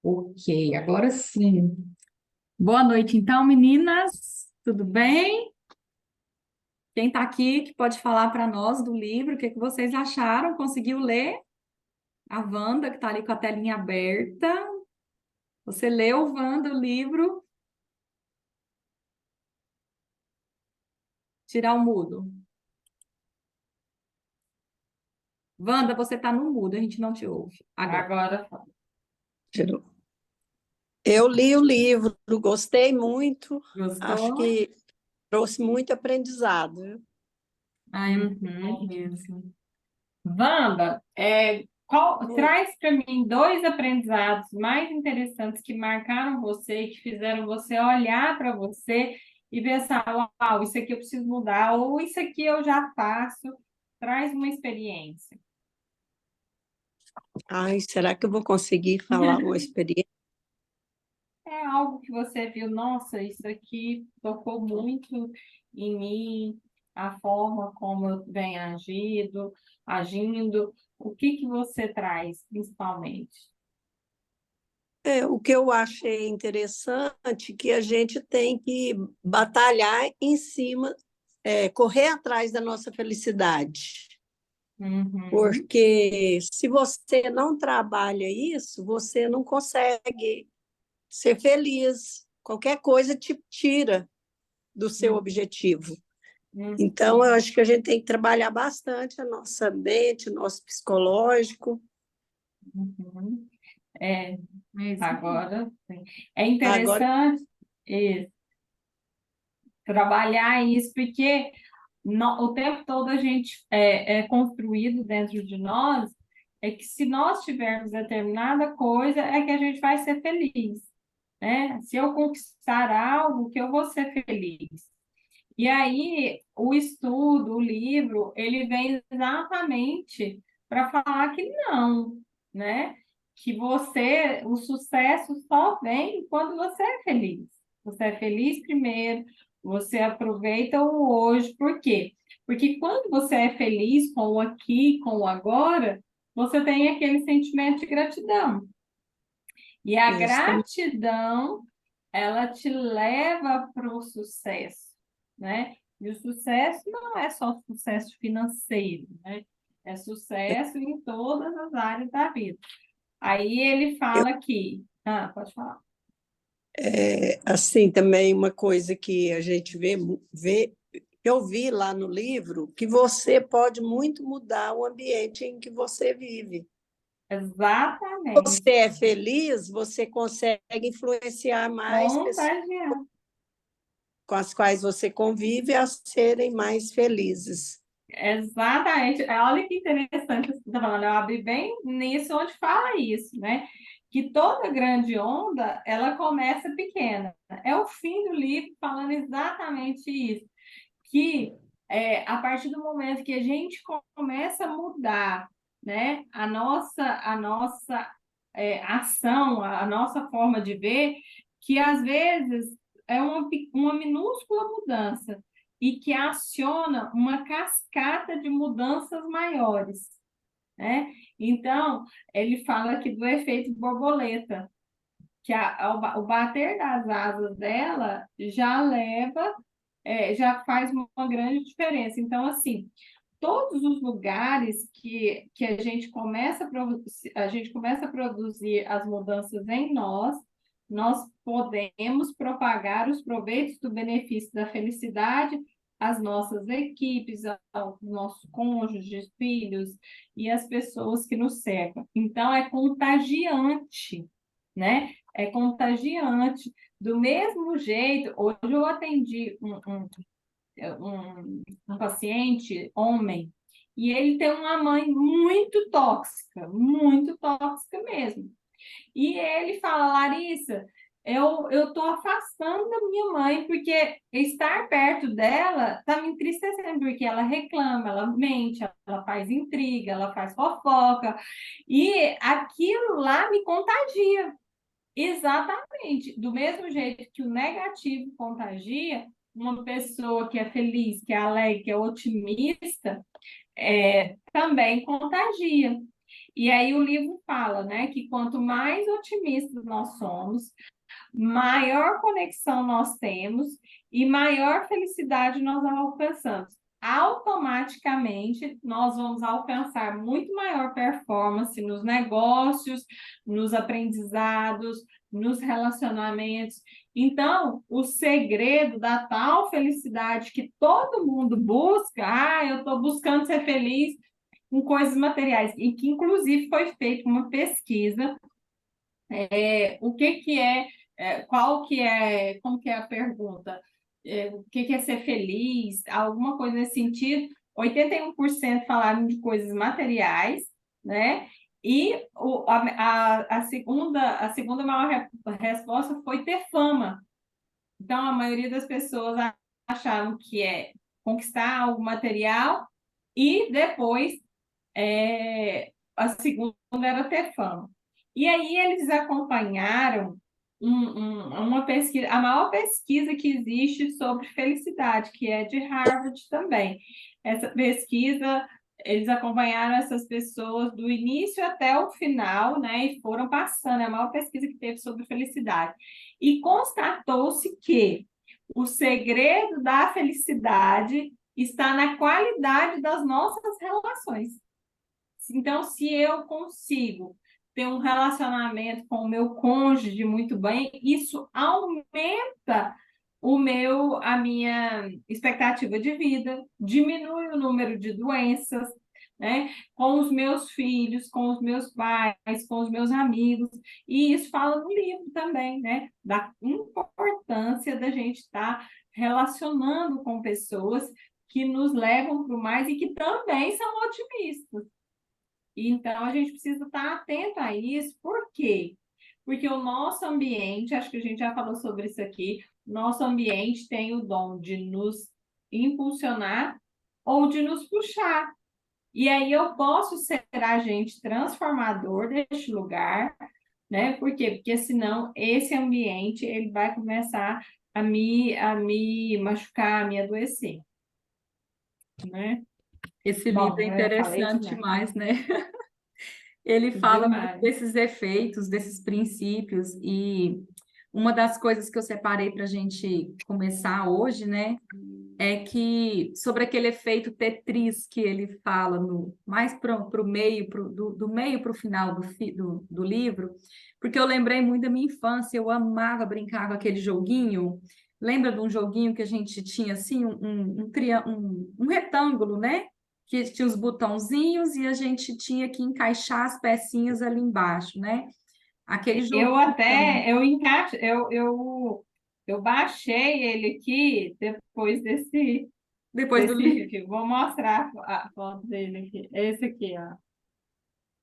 Ok, agora sim. Boa noite, então, meninas. Tudo bem? Quem está aqui que pode falar para nós do livro? O que que vocês acharam? Conseguiu ler? A Wanda, que está ali com a telinha aberta. Você leu, Wanda, o livro? Tirar o mudo. Wanda, você está no mudo, a gente não te ouve. Agora. Agora, Tirou. Eu li o livro, gostei muito, acho Gostou? que trouxe muito aprendizado, viu? Ai, é muito bom uhum. mesmo. Wanda, Oi. traz para mim dois aprendizados mais interessantes que marcaram você, que fizeram você olhar para você e pensar, uau, isso aqui eu preciso mudar, ou isso aqui eu já faço. Traz uma experiência. Ai, será que eu vou conseguir falar uma experiência? É algo que você viu, nossa, isso aqui tocou muito em mim, a forma como eu venho agindo. O que que você traz, principalmente? O que eu achei interessante que a gente tem que batalhar em cima, correr atrás da nossa felicidade. Uhum, Porque se você não trabalha isso, você não consegue ser feliz. Qualquer coisa te tira do seu uhum, objetivo. Então, eu uhum, acho que a gente tem que trabalhar bastante a nossa mente, o nosso psicológico. uhum. É, É isso mesmo. agora, sim. É Agora, interessante isso, trabalhar isso, porque o tempo todo a gente é construído dentro de nós é que se nós tivermos determinada coisa, é que a gente vai ser feliz, né? Se eu conquistar algo, que eu vou ser feliz. E aí, o estudo, o livro, ele vem exatamente para falar que não, né? Que o sucesso só vem quando você é feliz. Você é feliz primeiro, você aproveita o hoje. Por quê? Porque quando você é feliz com o aqui, com o agora, você tem aquele sentimento de gratidão. E a isso, gratidão, ela te leva para o sucesso, né? E o sucesso não é só sucesso financeiro, né? É sucesso em todas as áreas da vida. Aí ele fala aqui, pode falar. assim, também uma coisa que a gente vê, eu vi lá no livro, que você pode muito mudar o ambiente em que você vive. Exatamente. Você é feliz, você consegue influenciar mais pessoas Contagiar. com as quais você convive a serem mais felizes. Exatamente. Olha que interessante você está falando. Eu abri bem nisso onde fala isso, né? Que toda grande onda, ela começa pequena. É o fim do livro falando exatamente isso. Que a partir do momento que a gente começa a mudar, né? A nossa ação, a nossa forma de ver, que às vezes é uma minúscula mudança e que aciona uma cascata de mudanças maiores, né? Então, ele fala aqui do efeito borboleta, que o bater das asas dela já faz uma grande diferença. Então, assim, todos os lugares que a gente começa a produzir as mudanças em nós podemos propagar os proveitos do benefício da felicidade às nossas equipes, aos nossos cônjuges, filhos e às pessoas que nos cercam. Então, é contagiante, né? É contagiante. Do mesmo jeito, hoje eu atendi um paciente, homem, e ele tem uma mãe muito tóxica mesmo. E ele fala, Larissa, eu estou afastando da minha mãe, porque estar perto dela está me entristecendo, porque ela reclama, ela mente, ela faz intriga, ela faz fofoca, e aquilo lá me contagia. Exatamente. Do mesmo jeito que o negativo contagia, uma pessoa que é feliz, que é alegre, que é otimista, também contagia. E aí o livro fala, né, que quanto mais otimistas nós somos, maior conexão nós temos e maior felicidade nós alcançamos. Automaticamente, nós vamos alcançar muito maior performance nos negócios, nos aprendizados, nos relacionamentos. Então, o segredo da tal felicidade que todo mundo busca, eu estou buscando ser feliz com coisas materiais, e que inclusive foi feita uma pesquisa, o que qual que é, como que é a pergunta? O que é ser feliz? Alguma coisa nesse sentido. 81% falaram de coisas materiais, né? E a segunda maior resposta foi ter fama. Então, a maioria das pessoas acharam que é conquistar algo material e depois a segunda era ter fama. E aí eles acompanharam uma pesquisa, a maior pesquisa que existe sobre felicidade, que é de Harvard também. Essa pesquisa, eles acompanharam essas pessoas do início até o final, né? E foram passando, é a maior pesquisa que teve sobre felicidade. E constatou-se que o segredo da felicidade está na qualidade das nossas relações. Então, se eu consigo ter um relacionamento com o meu cônjuge muito bem, isso aumenta a minha expectativa de vida, diminui o número de doenças, né? Com os meus filhos, com os meus pais, com os meus amigos, e isso fala no livro também, né? Da importância da gente estar relacionando com pessoas que nos levam para o mais e que também são otimistas. Então, a gente precisa estar atento a isso. Por quê? Porque o nosso ambiente, acho que a gente já falou sobre isso aqui, nosso ambiente tem o dom de nos impulsionar ou de nos puxar. E aí eu posso ser agente transformador deste lugar, né? Por quê? Porque senão esse ambiente ele vai começar a me machucar, a me adoecer, né? Esse livro é Bom, eu falei interessante demais. demais, né? Ele fala muito Demais. desses efeitos, desses princípios, e uma das coisas que eu separei para a gente começar hoje, né, é que sobre aquele efeito Tetris que ele fala no mais para o meio, do meio para o final do livro, porque eu lembrei muito da minha infância, eu amava brincar com aquele joguinho. Lembra de um joguinho que a gente tinha assim, um retângulo, né? Que tinha os botãozinhos e a gente tinha que encaixar as pecinhas ali embaixo, né? Aquele Eu joguinho também. até, eu encaixe, eu baixei ele aqui depois Depois do desse livro. vídeo. Vou mostrar a foto dele aqui. Esse aqui, ó.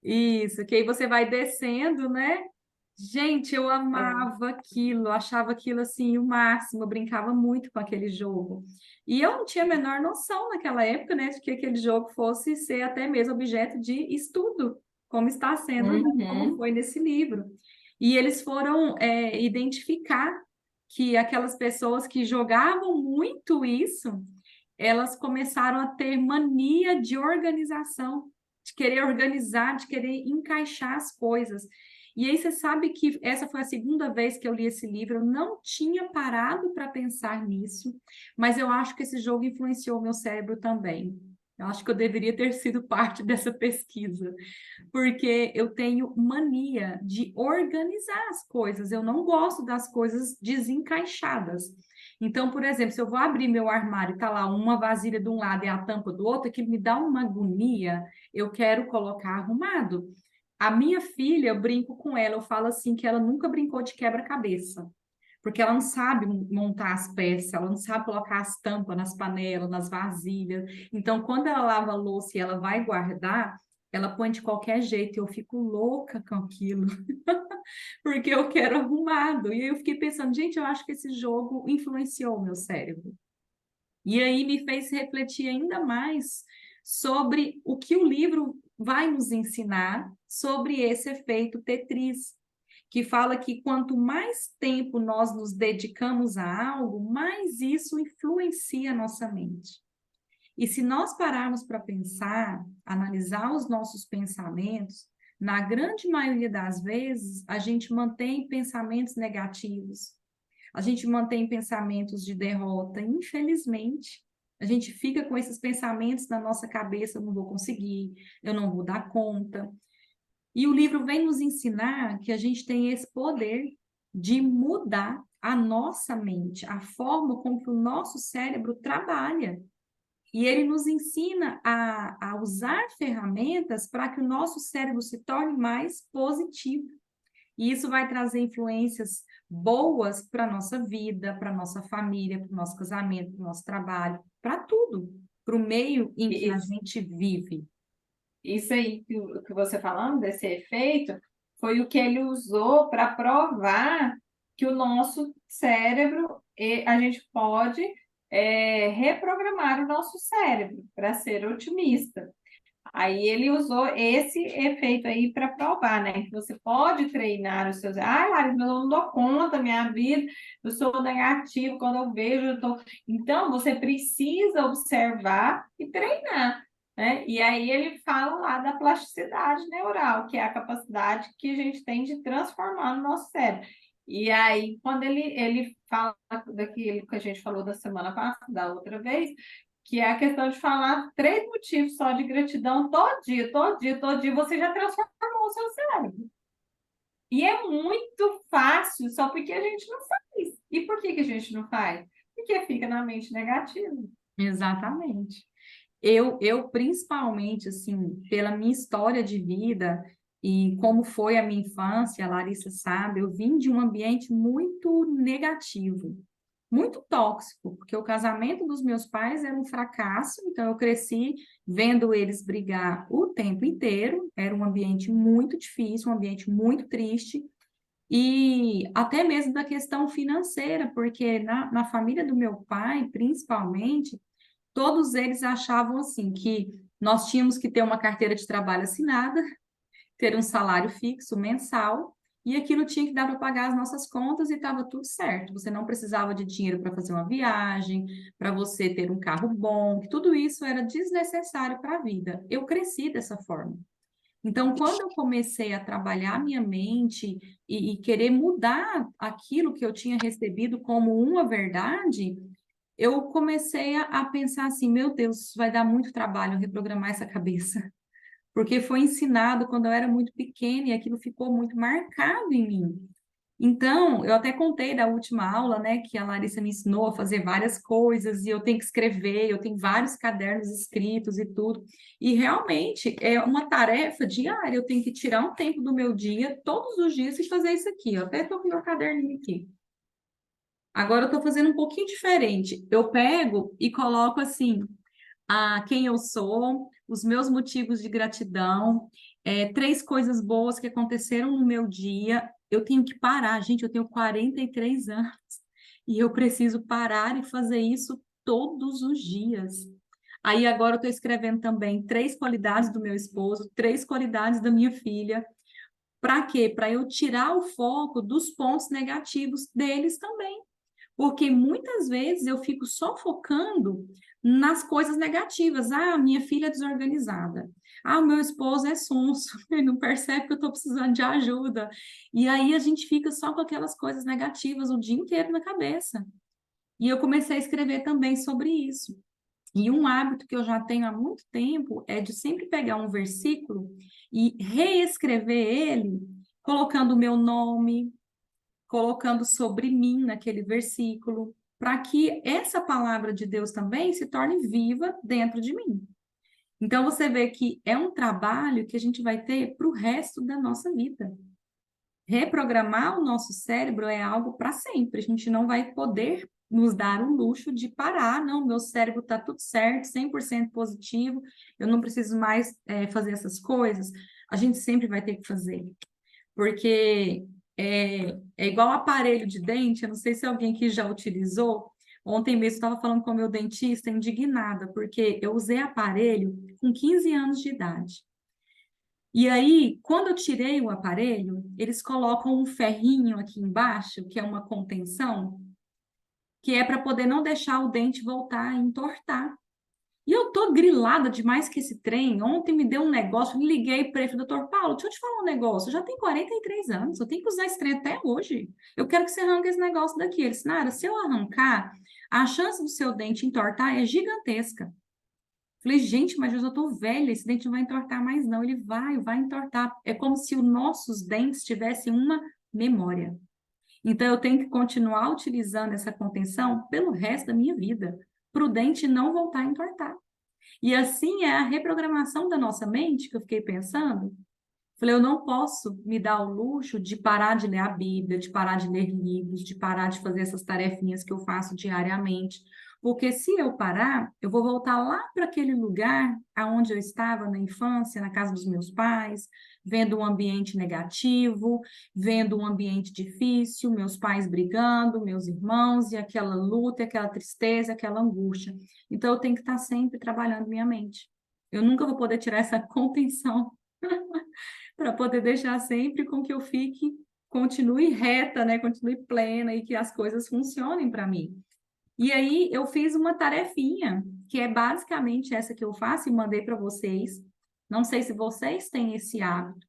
Isso, que aí você vai descendo, né? Gente, eu É. amava aquilo, achava aquilo assim o máximo, eu brincava muito com aquele jogo. E eu não tinha a menor noção naquela época, né, de que aquele jogo fosse ser até mesmo objeto de estudo, como está sendo, né, como Uhum. foi nesse livro. E eles foram identificar que aquelas pessoas que jogavam muito isso, elas começaram a ter mania de organização, de querer organizar, de querer encaixar as coisas. E aí você sabe que essa foi a segunda vez que eu li esse livro, eu não tinha parado para pensar nisso, mas eu acho que esse jogo influenciou meu cérebro também. Eu acho que eu deveria ter sido parte dessa pesquisa, porque eu tenho mania de organizar as coisas, eu não gosto das coisas desencaixadas. Então, por exemplo, se eu vou abrir meu armário e tá lá uma vasilha de um lado e a tampa do outro, aquilo me dá uma agonia, eu quero colocar arrumado. A minha filha, eu brinco com ela, eu falo assim que ela nunca brincou de quebra-cabeça, porque ela não sabe montar as peças, ela não sabe colocar as tampas nas panelas, nas vasilhas. Então, quando ela lava a louça e ela vai guardar, ela põe de qualquer jeito, e eu fico louca com aquilo, porque eu quero arrumado. E aí eu fiquei pensando, gente, eu acho que esse jogo influenciou o meu cérebro. E aí me fez refletir ainda mais sobre o que o livro vai nos ensinar sobre esse efeito Tetris, que fala que quanto mais tempo nós nos dedicamos a algo, mais isso influencia a nossa mente. E se nós pararmos para pensar, analisar os nossos pensamentos, na grande maioria das vezes, a gente mantém pensamentos negativos, a gente mantém pensamentos de derrota, infelizmente. A gente fica com esses pensamentos na nossa cabeça: eu não vou conseguir, eu não vou dar conta. E o livro vem nos ensinar que a gente tem esse poder de mudar a nossa mente, a forma como que o nosso cérebro trabalha. E ele nos ensina a usar ferramentas para que o nosso cérebro se torne mais positivo. E isso vai trazer influências boas para a nossa vida, para a nossa família, para o nosso casamento, para o nosso trabalho, para tudo, para o meio em que a Isso, gente vive. isso aí que você falando desse efeito foi o que ele usou para provar que o nosso cérebro, a gente pode reprogramar o nosso cérebro para ser otimista. Aí ele usou esse efeito aí para provar, né? Que você pode treinar os seus. Ai, Larissa, mas eu não dou conta, minha vida, eu sou negativo, quando eu vejo, eu tô. Então, você precisa observar e treinar, né? E aí ele fala lá da plasticidade neural, que é a capacidade que a gente tem de transformar no nosso cérebro. E aí, quando ele fala daquilo que a gente falou da semana passada, da outra vez, que é a questão de falar 3 motivos só de gratidão todo dia, todo dia, todo dia, você já transformou o seu cérebro. E é muito fácil, só porque a gente não faz. E por que a gente não faz? Porque fica na mente negativa. Exatamente. Eu principalmente, assim, pela minha história de vida e como foi a minha infância, a Larissa sabe, eu vim de um ambiente muito negativo, muito tóxico, porque o casamento dos meus pais era um fracasso, então eu cresci vendo eles brigar o tempo inteiro, era um ambiente muito difícil, um ambiente muito triste, e até mesmo da questão financeira, porque na família do meu pai, principalmente, todos eles achavam assim que nós tínhamos que ter uma carteira de trabalho assinada, ter um salário fixo mensal, e aquilo tinha que dar para pagar as nossas contas e estava tudo certo. Você não precisava de dinheiro para fazer uma viagem, para você ter um carro bom, que tudo isso era desnecessário para a vida. Eu cresci dessa forma. Então, quando eu comecei a trabalhar minha mente e querer mudar aquilo que eu tinha recebido como uma verdade, eu comecei a pensar assim: meu Deus, isso vai dar muito trabalho reprogramar essa cabeça, porque foi ensinado quando eu era muito pequena e aquilo ficou muito marcado em mim. Então, eu até contei da última aula, né, que a Larissa me ensinou a fazer várias coisas e eu tenho que escrever, eu tenho vários cadernos escritos e tudo. E realmente é uma tarefa diária, eu tenho que tirar um tempo do meu dia, todos os dias, e fazer isso aqui. Eu até estou com o meu caderninho aqui. Agora eu estou fazendo um pouquinho diferente. Eu pego e coloco assim, quem eu sou, os meus motivos de gratidão, 3 coisas boas que aconteceram no meu dia. Eu tenho que parar, gente, eu tenho 43 anos e eu preciso parar e fazer isso todos os dias. Aí agora eu estou escrevendo também 3 qualidades do meu esposo, 3 qualidades da minha filha. Para quê? Para eu tirar o foco dos pontos negativos deles também. Porque muitas vezes eu fico só focando nas coisas negativas. Ah, minha filha é desorganizada. Ah, o meu esposo é sonso. Ele não percebe que eu estou precisando de ajuda. E aí a gente fica só com aquelas coisas negativas o dia inteiro na cabeça. E eu comecei a escrever também sobre isso. E um hábito que eu já tenho há muito tempo é de sempre pegar um versículo e reescrever ele, colocando o meu nome, colocando sobre mim naquele versículo, para que essa palavra de Deus também se torne viva dentro de mim. Então você vê que é um trabalho que a gente vai ter para o resto da nossa vida. Reprogramar o nosso cérebro é algo para sempre. A gente não vai poder nos dar o luxo de parar. Não, meu cérebro está tudo certo, 100% positivo, eu não preciso mais fazer essas coisas. A gente sempre vai ter que fazer. Porque é igual aparelho de dente, eu não sei se alguém que já utilizou. Ontem mesmo eu estava falando com o meu dentista, indignada, porque eu usei aparelho com 15 anos de idade. E aí, quando eu tirei o aparelho, eles colocam um ferrinho aqui embaixo, que é uma contenção, que é para poder não deixar o dente voltar a entortar. E eu tô grilada demais com esse trem. Ontem me deu um negócio, liguei para ele, falei, doutor Paulo, deixa eu te falar um negócio. Eu já tenho 43 anos, eu tenho que usar esse trem até hoje. Eu quero que você arranque esse negócio daqui. Ele disse, Nara, se eu arrancar, a chance do seu dente entortar é gigantesca. Falei, gente, mas eu já tô velha, esse dente não vai entortar mais, não. Ele vai entortar. É como se os nossos dentes tivessem uma memória. Então, eu tenho que continuar utilizando essa contenção pelo resto da minha vida, para o dente não voltar a entortar. E assim é a reprogramação da nossa mente, que eu fiquei pensando. Falei, eu não posso me dar o luxo de parar de ler a Bíblia, de parar de ler livros, de parar de fazer essas tarefinhas que eu faço diariamente. Porque se eu parar, eu vou voltar lá para aquele lugar aonde eu estava na infância, na casa dos meus pais, vendo um ambiente negativo, vendo um ambiente difícil, meus pais brigando, meus irmãos, e aquela luta, aquela tristeza, aquela angústia. Então, eu tenho que estar sempre trabalhando minha mente. Eu nunca vou poder tirar essa contenção para poder deixar sempre com que eu fique, continue reta, né? Continue plena e que as coisas funcionem para mim. E aí eu fiz uma tarefinha, que é basicamente essa que eu faço e mandei para vocês. Não sei se vocês têm esse hábito,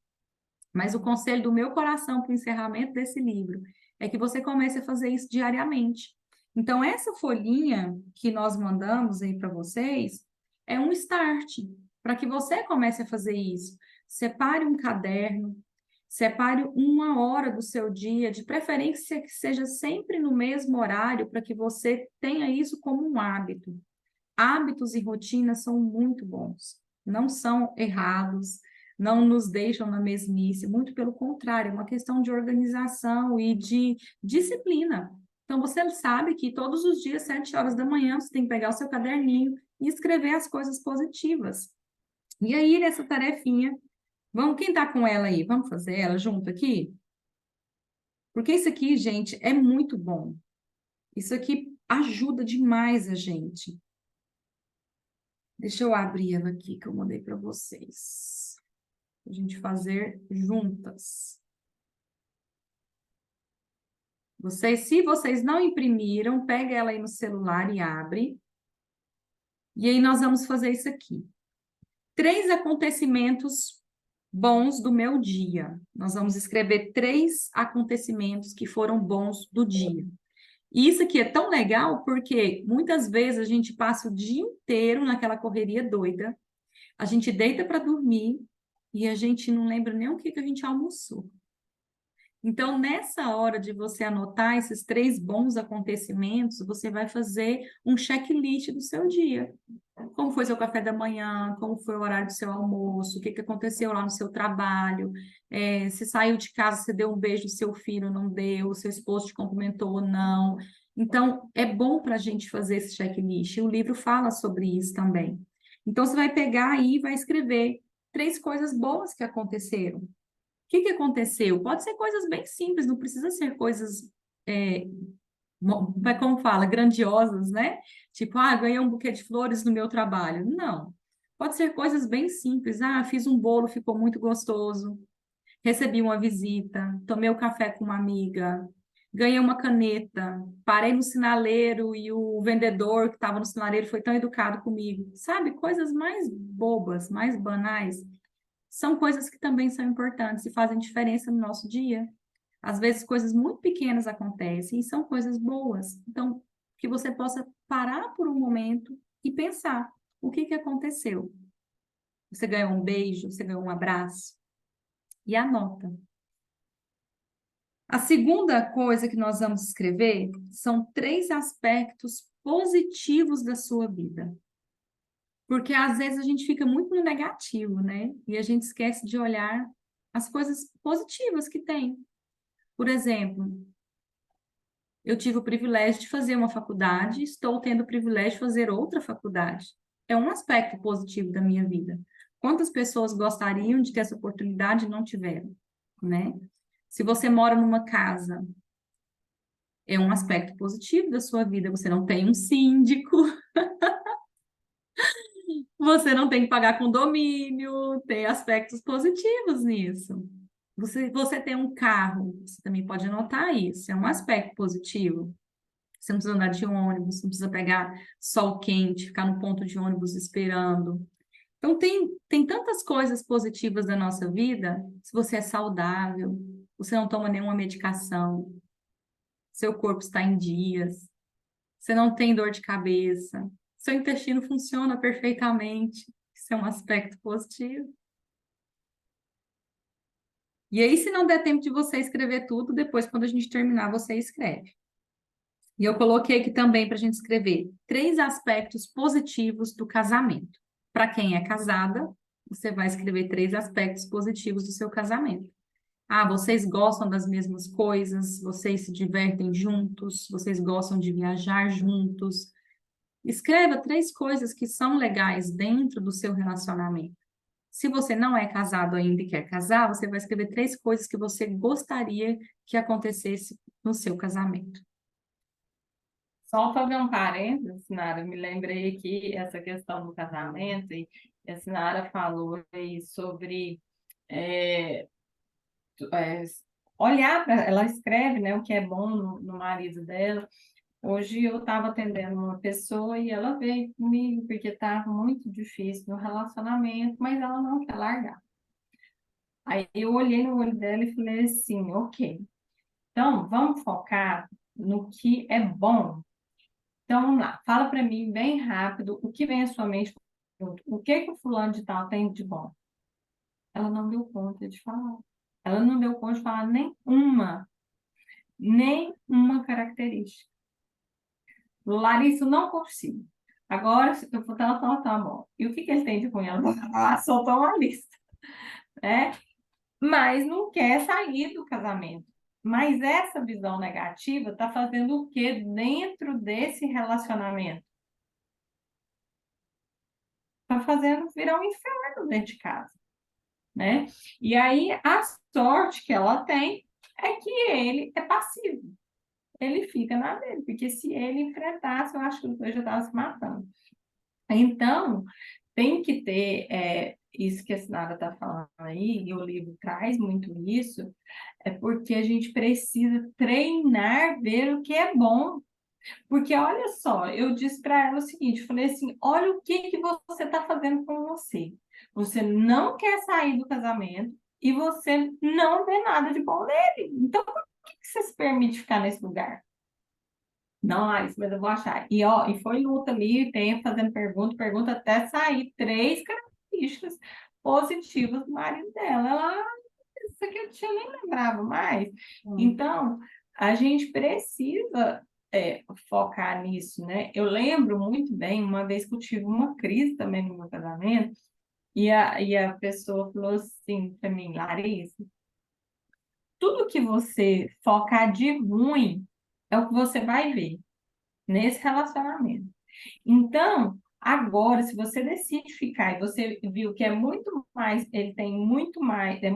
mas o conselho do meu coração para o encerramento desse livro é que você comece a fazer isso diariamente. Então, essa folhinha que nós mandamos aí para vocês é um start para que você comece a fazer isso. Separe um caderno, separe uma hora do seu dia, de preferência que seja sempre no mesmo horário, para que você tenha isso como um hábito. Hábitos e rotinas são muito bons, não são errados, não nos deixam na mesmice, muito pelo contrário, é uma questão de organização e de disciplina. Então, você sabe que todos os dias, 7 horas da manhã, você tem que pegar o seu caderninho e escrever as coisas positivas. E aí, nessa tarefinha, vamos, quem está com ela aí? Vamos fazer ela junto aqui? Porque isso aqui, gente, é muito bom. Isso aqui ajuda demais a gente. Deixa eu abrir ela aqui que eu mandei para vocês. A gente fazer juntas. Vocês, se vocês não imprimiram, pega ela aí no celular e abre. E aí nós vamos fazer isso aqui. 3 acontecimentos bons do meu dia. Nós vamos escrever 3 acontecimentos que foram bons do dia. E isso aqui é tão legal porque muitas vezes a gente passa o dia inteiro naquela correria doida, a gente deita para dormir e a gente não lembra nem o que a gente almoçou. Então, nessa hora de você anotar esses 3 bons acontecimentos, você vai fazer um checklist do seu dia. Como foi seu café da manhã, como foi o horário do seu almoço, o que aconteceu lá no seu trabalho, se saiu de casa, você deu um beijo no seu filho ou não deu, seu esposo te cumprimentou ou não. Então, é bom para a gente fazer esse checklist. O livro fala sobre isso também. Então, você vai pegar aí e vai escrever 3 coisas boas que aconteceram. O que aconteceu? Pode ser coisas bem simples, não precisa ser coisas, como fala, grandiosas, né? Tipo, ganhei um buquê de flores no meu trabalho. Não. Pode ser coisas bem simples. Fiz um bolo, ficou muito gostoso. Recebi uma visita, tomei um café com uma amiga, ganhei uma caneta, parei no sinaleiro e o vendedor que estava no sinaleiro foi tão educado comigo. Sabe? Coisas mais bobas, mais banais, são coisas que também são importantes e fazem diferença no nosso dia. Às vezes, coisas muito pequenas acontecem e são coisas boas. Então, que você possa parar por um momento e pensar o que aconteceu. Você ganhou um beijo, você ganhou um abraço. E anota. A segunda coisa que nós vamos escrever são 3 aspectos positivos da sua vida. Porque às vezes a gente fica muito no negativo, né? E a gente esquece de olhar as coisas positivas que tem. Por exemplo, eu tive o privilégio de fazer uma faculdade, estou tendo o privilégio de fazer outra faculdade. É um aspecto positivo da minha vida. Quantas pessoas gostariam de ter essa oportunidade e não tiveram, né? Se você mora numa casa, é um aspecto positivo da sua vida. Você não tem um síndico, você não tem que pagar condomínio, tem aspectos positivos nisso. Você tem um carro, você também pode anotar isso, é um aspecto positivo. Você não precisa andar de ônibus, não precisa pegar sol quente, ficar no ponto de ônibus esperando. Então, tem tantas coisas positivas da nossa vida. Se você é saudável, você não toma nenhuma medicação, seu corpo está em dias, você não tem dor de cabeça, seu intestino funciona perfeitamente. Isso é um aspecto positivo. E aí, se não der tempo de você escrever tudo, depois, quando a gente terminar, você escreve. E eu coloquei aqui também para a gente escrever 3 aspectos positivos do casamento. Para quem é casada, você vai escrever 3 aspectos positivos do seu casamento. Ah, vocês gostam das mesmas coisas, vocês se divertem juntos, vocês gostam de viajar juntos. Escreva 3 coisas que são legais dentro do seu relacionamento. Se você não é casado ainda e quer casar, você vai escrever 3 coisas que você gostaria que acontecesse no seu casamento. Só fazer um parênteses, Sinara, me lembrei aqui essa questão do casamento, e a Sinara falou aí sobre é, é, olhar para ela escreve, né, o que é bom no marido dela. Hoje eu estava atendendo uma pessoa e ela veio comigo porque estava muito difícil no relacionamento, mas ela não quer largar. Aí eu olhei no olho dela e falei assim, ok, então vamos focar no que é bom. Então vamos lá, fala para mim bem rápido o que vem à sua mente, o que o fulano de tal tem de bom. Ela não deu conta de falar. Ela não deu conta de falar nenhuma característica. Larissa, não consigo. Agora, eu vou tá bom. E o que ele tem de ruim? Ela soltou uma lista, né? Mas não quer sair do casamento. Mas essa visão negativa está fazendo o quê dentro desse relacionamento? Está fazendo virar um inferno dentro de casa, né? E aí, a sorte que ela tem é que ele é passivo. Ele fica na dele, porque se ele enfrentasse, eu acho que os dois já estavam se matando. Então, tem que ter isso que a Sinara está falando aí, e o livro traz muito isso, é porque a gente precisa treinar, ver o que é bom. Porque olha só, eu disse para ela o seguinte, falei assim, olha o que você está fazendo com você. Você não quer sair do casamento e você não vê nada de bom nele. Então, por que você se permite ficar nesse lugar? Não, Alice, mas eu vou achar. E, ó, e foi luta ali, tem fazendo pergunta, até sair 3 características positivas do marido dela. Ela, isso aqui eu tinha nem lembrava mais. Então, a gente precisa focar nisso, né? Eu lembro muito bem, uma vez que eu tive uma crise também no meu casamento, e a pessoa falou assim para mim, Larissa, tudo que você focar de ruim é o que você vai ver nesse relacionamento. Então, agora, se você decide ficar e você viu que é muito mais, ele tem muito mais, tem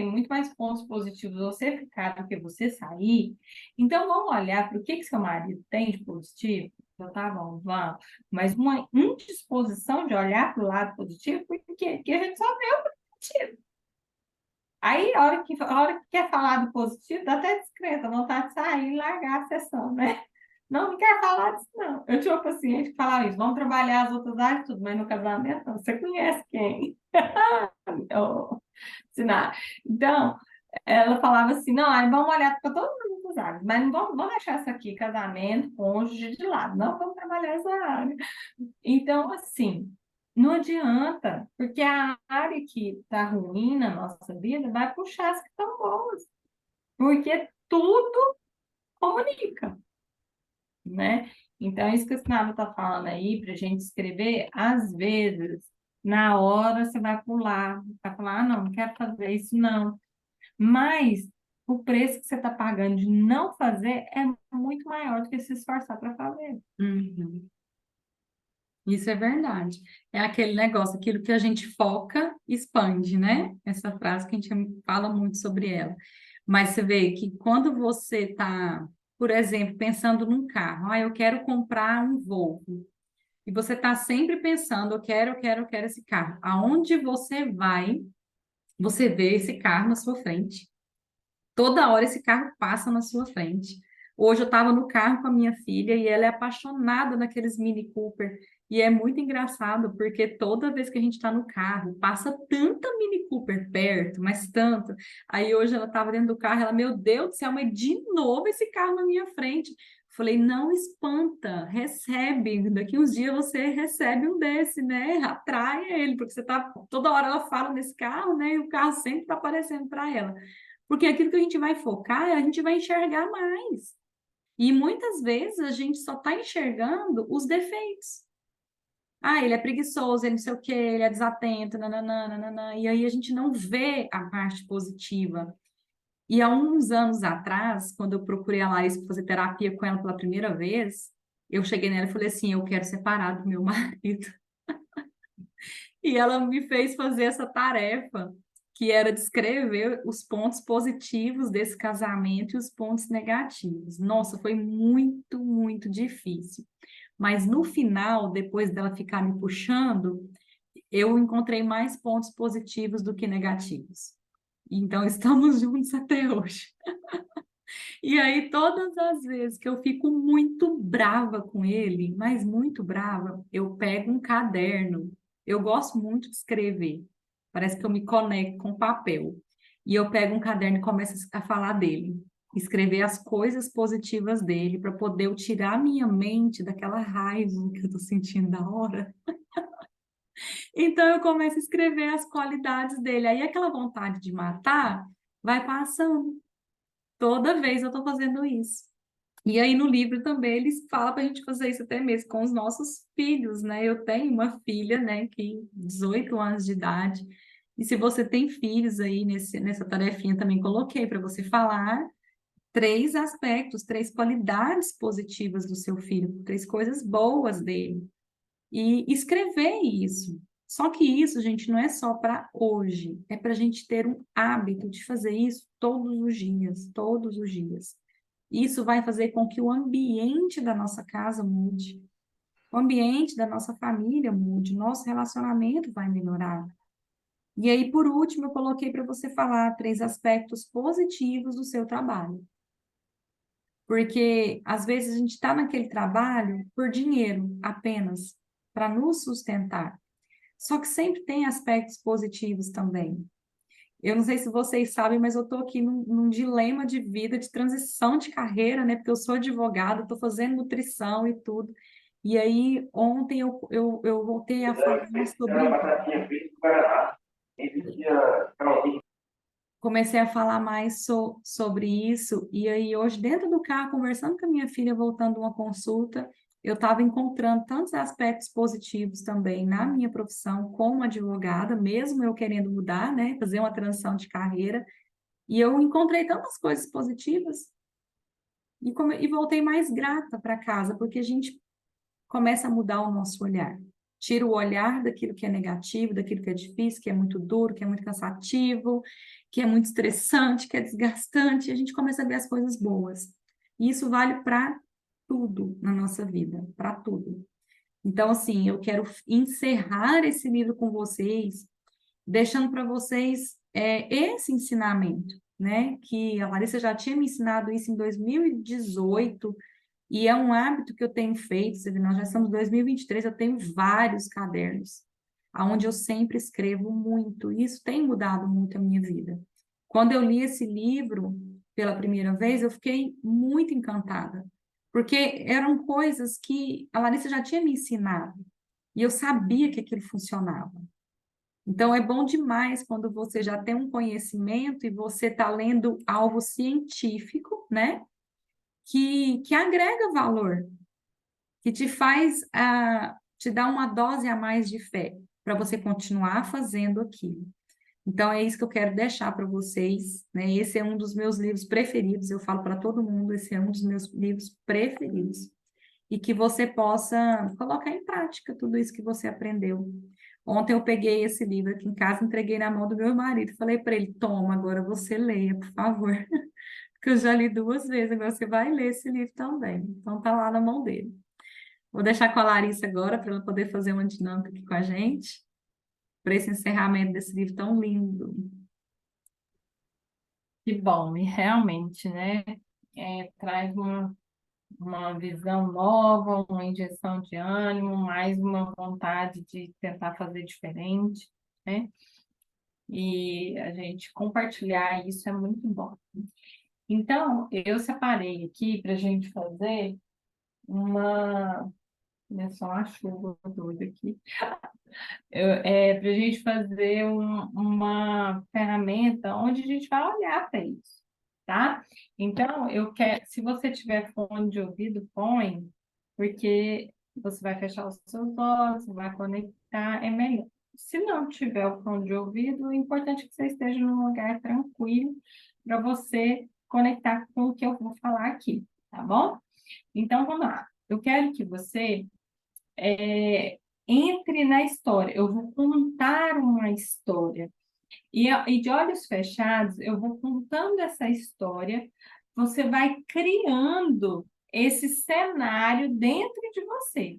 muito mais pontos positivos você ficar do que você sair, então vamos olhar para o que seu marido tem de positivo? Então, tá bom, vamos. Mas uma indisposição de olhar para o lado positivo, porque a gente só vê o positivo. Aí, a hora que quer falar do positivo, dá até descrenta, vontade de sair e largar a sessão, né? Não quer falar disso, não. Eu tinha uma paciente que falava isso, vamos trabalhar as outras áreas, tudo, mas no casamento, não. Você conhece quem? Oh, Sinara. Então, ela falava assim, não, aí vamos olhar para todas as outras áreas, mas não vamos deixar essa aqui, casamento, cônjuge de lado, não vamos trabalhar essa área. Então, assim, não adianta, porque a área que está ruim na nossa vida vai puxar as que estão boas, porque tudo comunica, né? Então, isso que a Sinara está falando aí, para a gente escrever, às vezes, na hora você vai falar, ah, não quero fazer isso, não. Mas o preço que você está pagando de não fazer é muito maior do que se esforçar para fazer. Uhum. Isso é verdade. É aquele negócio, aquilo que a gente foca, expande, né? Essa frase que a gente fala muito sobre ela. Mas você vê que quando você está, por exemplo, pensando num carro, ah, eu quero comprar um Volvo. E você está sempre pensando, eu quero esse carro. Aonde você vai, você vê esse carro na sua frente. Toda hora esse carro passa na sua frente. Hoje eu estava no carro com a minha filha e ela é apaixonada naqueles Mini Cooper. E é muito engraçado, porque toda vez que a gente está no carro, passa tanta Mini Cooper perto, mas tanto. Aí hoje ela estava dentro do carro, ela, meu Deus do céu, mas de novo esse carro na minha frente. Falei, não espanta, recebe. Daqui uns dias você recebe um desse, né? Atraia ele, porque você tá toda hora ela fala nesse carro, né? E o carro sempre está aparecendo para ela. Porque aquilo que a gente vai focar, a gente vai enxergar mais. E muitas vezes a gente só está enxergando os defeitos. Ah, ele é preguiçoso, ele não sei o quê, ele é desatento, nananã, nananã. E aí a gente não vê a parte positiva. E há uns anos atrás, quando eu procurei a Larissa para fazer terapia com ela pela primeira vez, eu cheguei nela e falei assim: eu quero separar do meu marido. E ela me fez fazer essa tarefa, que era descrever os pontos positivos desse casamento e os pontos negativos. Nossa, foi muito, muito difícil. Mas no final, depois dela ficar me puxando, eu encontrei mais pontos positivos do que negativos. Então, estamos juntos até hoje. E aí, todas as vezes que eu fico muito brava com ele, mas muito brava, eu pego um caderno. Eu gosto muito de escrever. Parece que eu me conecto com o papel. E eu pego um caderno e começo a falar dele. Escrever as coisas positivas dele, para poder eu tirar a minha mente daquela raiva que eu estou sentindo da hora. Então, eu começo a escrever as qualidades dele. Aí, aquela vontade de matar vai passando. Toda vez eu estou fazendo isso. E aí no livro também eles falam para a gente fazer isso até mesmo com os nossos filhos, né? Eu tenho uma filha, né, que 18 anos de idade. E se você tem filhos aí nessa tarefinha também coloquei para você falar três aspectos, três qualidades positivas do seu filho, três coisas boas dele. E escrever isso. Só que isso, gente, não é só para hoje, é para a gente ter um hábito de fazer isso todos os dias, todos os dias. Isso vai fazer com que o ambiente da nossa casa mude, o ambiente da nossa família mude, nosso relacionamento vai melhorar. E aí, por último, eu coloquei para você falar três aspectos positivos do seu trabalho. Porque às vezes a gente está naquele trabalho por dinheiro apenas, para nos sustentar. Só que sempre tem aspectos positivos também. Eu não sei se vocês sabem, mas eu estou aqui num dilema de vida, de transição de carreira, né? Porque eu sou advogada, estou fazendo nutrição e tudo. E aí, ontem eu voltei a falar sobre. Comecei a falar mais sobre isso. E aí, hoje, dentro do carro, conversando com a minha filha, voltando de uma consulta, eu estava encontrando tantos aspectos positivos também na minha profissão como advogada, mesmo eu querendo mudar, né? Fazer uma transição de carreira. E eu encontrei tantas coisas positivas e voltei mais grata para casa, porque a gente começa a mudar o nosso olhar. Tira o olhar daquilo que é negativo, daquilo que é difícil, que é muito duro, que é muito cansativo, que é muito estressante, que é desgastante, e a gente começa a ver as coisas boas. E isso vale para tudo na nossa vida, para tudo. Então, assim, eu quero encerrar esse livro com vocês deixando para vocês esse ensinamento, né? Que a Larissa já tinha me ensinado isso em 2018, e é um hábito que eu tenho feito. Você vê, nós já estamos em 2023, eu tenho vários cadernos, onde eu sempre escrevo muito, e isso tem mudado muito a minha vida. Quando eu li esse livro pela primeira vez, eu fiquei muito encantada, porque eram coisas que a Larissa já tinha me ensinado, e eu sabia que aquilo funcionava. Então, é bom demais quando você já tem um conhecimento e você está lendo algo científico, né? Que agrega valor, que te faz, te dá uma dose a mais de fé para você continuar fazendo aquilo. Então, é isso que eu quero deixar para vocês, né? Esse é um dos meus livros preferidos, eu falo para todo mundo, esse é um dos meus livros preferidos. E que você possa colocar em prática tudo isso que você aprendeu. Ontem eu peguei esse livro aqui em casa, entreguei na mão do meu marido, falei para ele: toma, agora você leia, por favor. Porque eu já li duas vezes, agora você vai ler esse livro também. Então tá lá na mão dele. Vou deixar com a Larissa agora para ela poder fazer uma dinâmica aqui com a gente, para esse encerramento desse livro tão lindo. Que bom, e realmente, né? traz uma visão nova, uma injeção de ânimo, mais uma vontade de tentar fazer diferente, né? E a gente compartilhar isso é muito bom. Então, eu separei aqui para a gente fazer uma. É só uma chuva doida aqui. Para a gente fazer uma ferramenta onde a gente vai olhar para isso, tá? Então, eu quero, se você tiver fone de ouvido, põe, porque você vai fechar os seus olhos, vai conectar, é melhor. Se não tiver o fone de ouvido, o importante é que você esteja num lugar tranquilo para você conectar com o que eu vou falar aqui, tá bom? Então, vamos lá. Eu quero que você entre na história. Eu vou contar uma história. E de olhos fechados, eu vou contando essa história. Você vai criando esse cenário dentro de você.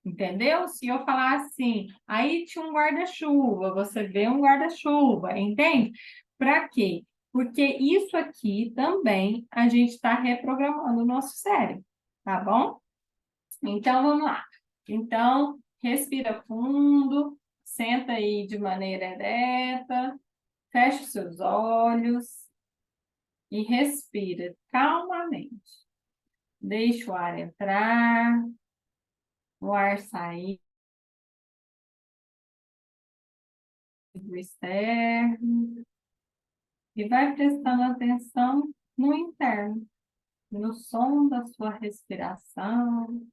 Entendeu? Se eu falar assim, aí tinha um guarda-chuva, você vê um guarda-chuva, entende? Para quê? Porque isso aqui também a gente está reprogramando o nosso cérebro, tá bom? Então, vamos lá. Então, respira fundo, senta aí de maneira ereta, fecha os seus olhos e respira calmamente. Deixa o ar entrar, o ar sair do externo e vai prestando atenção no interno, no som da sua respiração,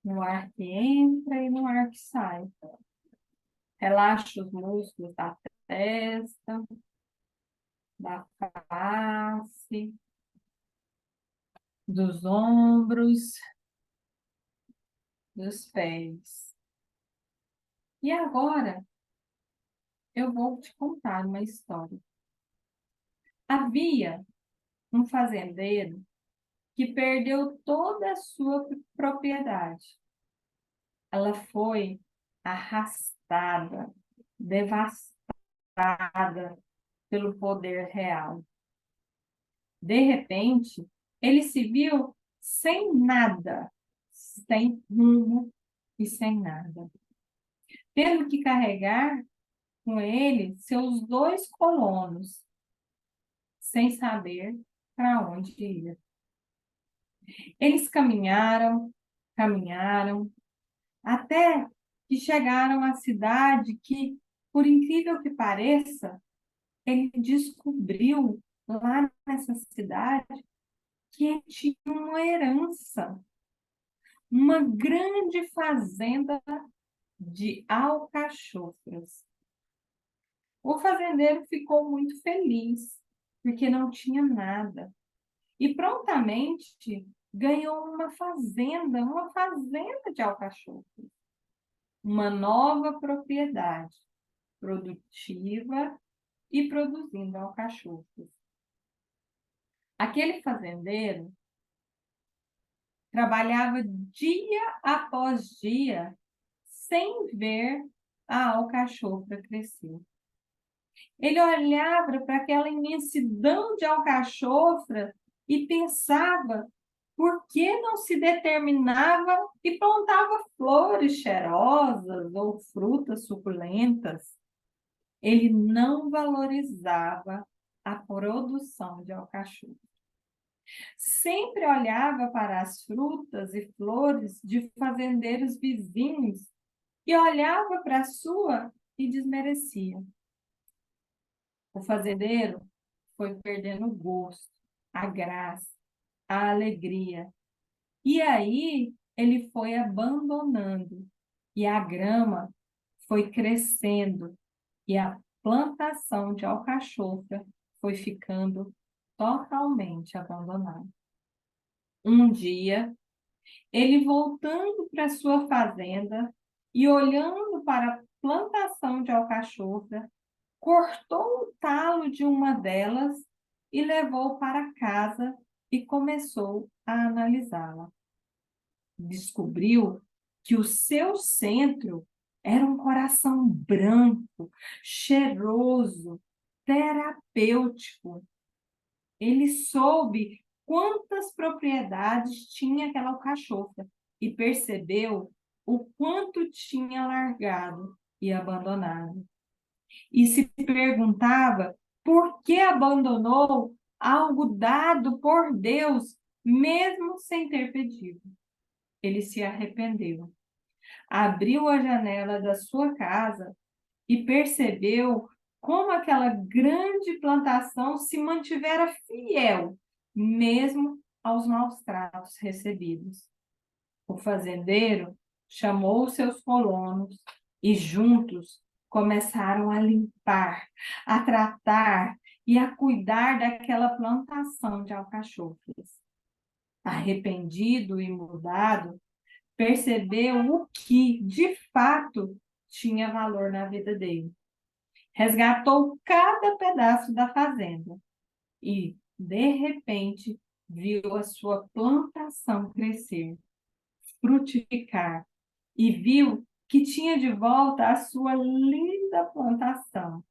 no ar que entra e no ar que sai. Relaxa os músculos da testa, da face, dos ombros, dos pés. E agora eu vou te contar uma história. Havia um fazendeiro que perdeu toda a sua propriedade. Ela foi arrastada, devastada pelo poder real. De repente, ele se viu sem nada, sem rumo e sem nada. Tendo que carregar com ele seus 2 colonos, sem saber para onde ir. Eles caminharam, caminharam, até que chegaram à cidade que, por incrível que pareça, ele descobriu lá nessa cidade que ele tinha uma herança, uma grande fazenda de alcachofras. O fazendeiro ficou muito feliz, porque não tinha nada. E prontamente ganhou uma fazenda de alcachofras. Uma nova propriedade, produtiva e produzindo alcachofras. Aquele fazendeiro trabalhava dia após dia sem ver a alcachofra crescer. Ele olhava para aquela imensidão de alcachofra e pensava por que não se determinava e plantava flores cheirosas ou frutas suculentas. Ele não valorizava a produção de alcachofra. Sempre olhava para as frutas e flores de fazendeiros vizinhos e olhava para a sua e desmerecia. O fazendeiro foi perdendo o gosto, a graça, a alegria. E aí ele foi abandonando e a grama foi crescendo e a plantação de alcachofra foi ficando totalmente abandonada. Um dia, ele voltando para sua fazenda e olhando para a plantação de alcachofra, cortou o talo de uma delas e levou para casa e começou a analisá-la. Descobriu que o seu centro era um coração branco, cheiroso, terapêutico. Ele soube quantas propriedades tinha aquela alcachofra e percebeu o quanto tinha largado e abandonado. E se perguntava por que abandonou algo dado por Deus, mesmo sem ter pedido. Ele se arrependeu, abriu a janela da sua casa e percebeu como aquela grande plantação se mantivera fiel, mesmo aos maus tratos recebidos. O fazendeiro chamou seus colonos e juntos começaram a limpar, a tratar e a cuidar daquela plantação de alcachofras. Arrependido e mudado, percebeu o que, de fato, tinha valor na vida dele. Resgatou cada pedaço da fazenda e, de repente, viu a sua plantação crescer, frutificar, e viu que tinha de volta a sua linda plantação.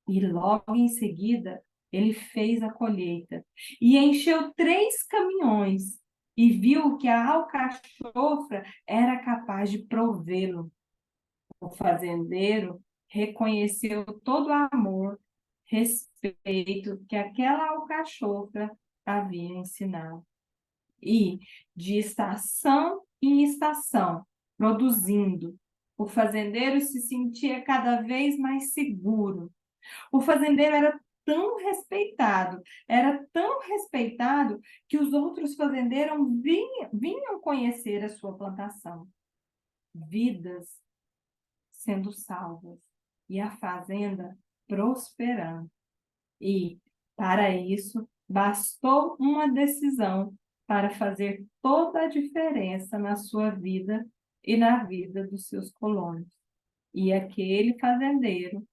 E logo em seguida, ele fez a colheita e encheu 3 caminhões e viu que a alcachofra era capaz de provê-lo. O fazendeiro reconheceu todo o amor, respeito que aquela alcachofra havia ensinado. E, de estação em estação, produzindo, o fazendeiro se sentia cada vez mais seguro. O fazendeiro era tão respeitado, que os outros fazendeiros vinham conhecer a sua plantação. Vidas sendo salvas e a fazenda prosperando. E, para isso, bastou uma decisão para fazer toda a diferença na sua vida e na vida dos seus colonos. E aquele fazendeiro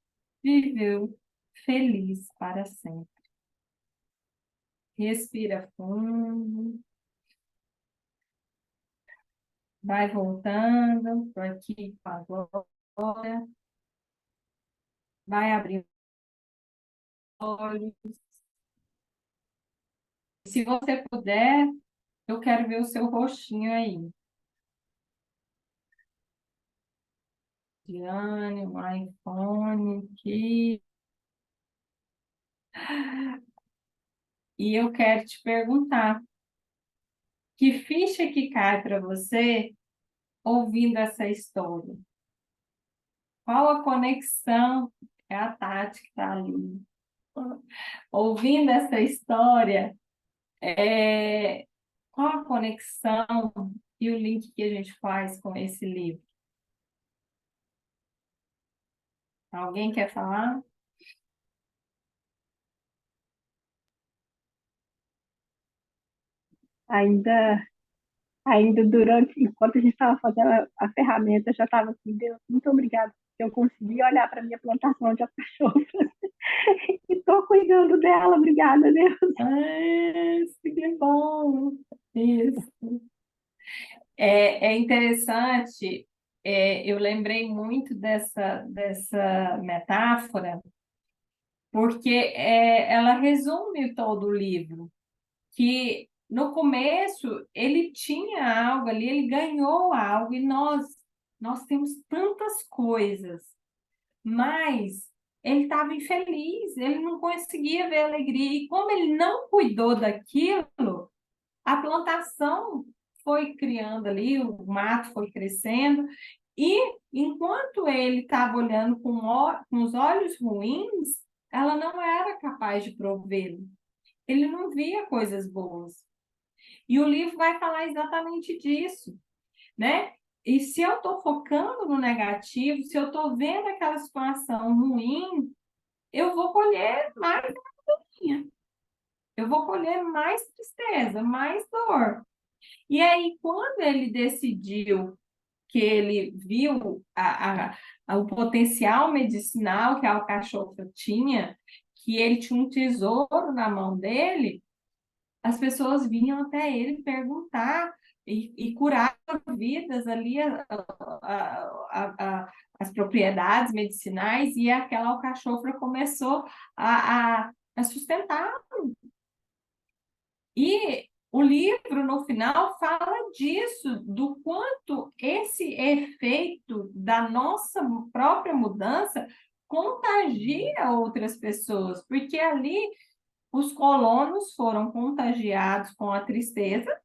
viveu feliz para sempre. Respira fundo. Vai voltando por aqui com a glória. Vai abrindo os olhos. Se você puder, eu quero ver o seu rostinho aí. Diane, um iPhone aqui. E eu quero te perguntar, que ficha que cai para você ouvindo essa história? Qual a conexão? É a Tati que está ali. Ouvindo essa história, qual a conexão e o link que a gente faz com esse livro? Alguém quer falar? Ainda, ainda durante, enquanto a gente estava fazendo a ferramenta, eu já estava assim, Deus, muito obrigada, que eu consegui olhar para a minha plantação de alcachofras e estou cuidando dela, obrigada, Deus. Que bom! Isso. É interessante, eu lembrei muito dessa metáfora, porque ela resume todo o livro, que no começo ele tinha algo ali, ele ganhou algo, e nós temos tantas coisas, mas ele estava infeliz, ele não conseguia ver alegria, e como ele não cuidou daquilo, a plantação foi criando ali, o mato foi crescendo, e enquanto ele estava olhando com os olhos ruins, ela não era capaz de provê-lo. Ele não via coisas boas. E o livro vai falar exatamente disso, né? E se eu estou focando no negativo, se eu estou vendo aquela situação ruim, eu vou colher mais agonia. Eu vou colher mais tristeza, mais dor. E aí, quando ele decidiu que ele viu o potencial medicinal que a alcachofra tinha, que ele tinha um tesouro na mão dele, as pessoas vinham até ele perguntar e curar vidas ali, as propriedades medicinais, e aquela alcachofra começou a sustentar. E o livro, no final, fala disso, do quanto esse efeito da nossa própria mudança contagia outras pessoas, porque ali os colonos foram contagiados com a tristeza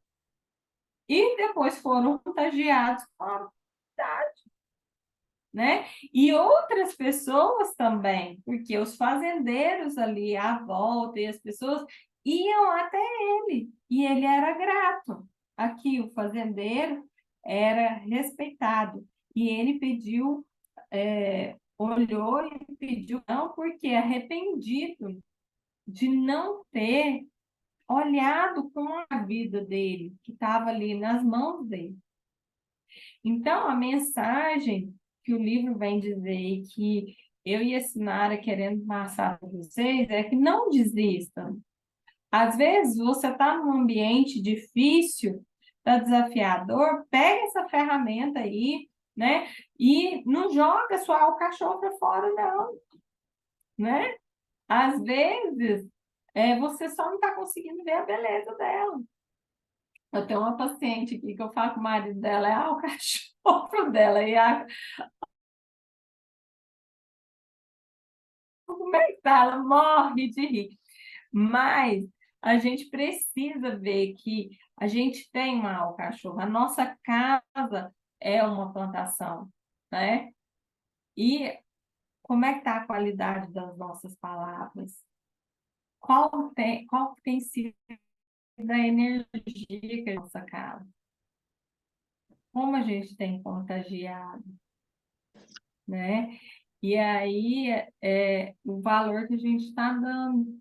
e depois foram contagiados com a felicidade, né? E outras pessoas também, porque os fazendeiros ali à volta e as pessoas iam até ele, e ele era grato. Aqui o fazendeiro era respeitado, e ele pediu, olhou e pediu, não, porque arrependido de não ter olhado com a vida dele, que estava ali nas mãos dele. Então, a mensagem que o livro vem dizer e que eu e a Sinara querendo passar para vocês é que não desistam. Às vezes, você está num ambiente difícil, está desafiador, pega essa ferramenta aí, né? E não joga sua alcachofra fora, não, né? Às vezes, você só não está conseguindo ver a beleza dela. Eu tenho uma paciente aqui que eu falo que o marido dela é o cachorro dela. E como é que tá? Ela morre de rir. Mas a gente precisa ver que a gente tem uma alcachofra. A nossa casa é uma plantação, né? E como é que está a qualidade das nossas palavras? Qual tem sido a energia que é a nossa casa? Como a gente tem contagiado, né? E aí, o valor que a gente está dando.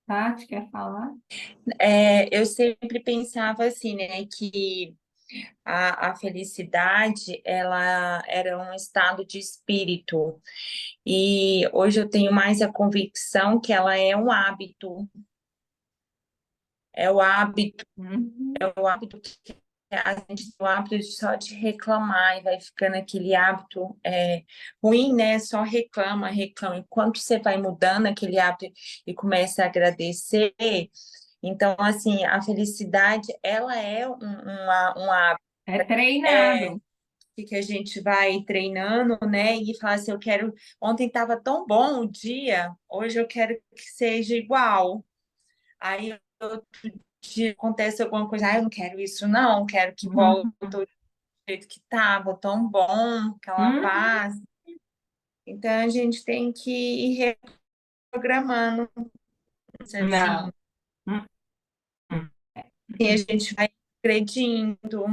Tati, quer falar? Eu sempre pensava assim, né, que a felicidade, ela era um estado de espírito, e hoje eu tenho mais a convicção que ela é o hábito, Uhum. é o hábito que a gente tem o hábito só de reclamar, e vai ficando aquele hábito ruim, né, só reclama, reclama, enquanto você vai mudando aquele hábito e começa a agradecer. Então, assim, a felicidade, ela é um hábito É treinado. que a gente vai treinando, né? E fala assim, eu quero... Ontem estava tão bom o dia, hoje eu quero que seja igual. Aí, outro dia acontece alguma coisa, eu não quero isso não, quero que volte Uhum. do jeito que estava, tão bom, aquela Uhum. paz. Então, a gente tem que ir reprogramando, assim, Não. Uhum. e a gente vai agredindo.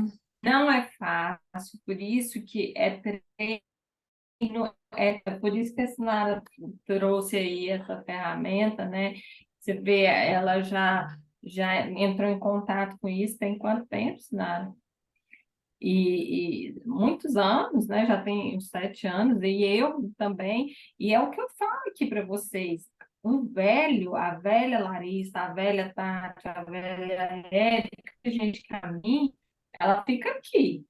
Não é fácil, por isso que é treino, por isso que a Sinara trouxe aí essa ferramenta, né? Você vê, ela já entrou em contato com isso tem quanto tempo, Sinara? E muitos anos, né? Já tem uns 7 anos, e eu também, e é o que eu falo aqui para vocês. O velho, a velha Larissa, a velha Tati, a velha Érica, a gente caminha, ela fica aqui,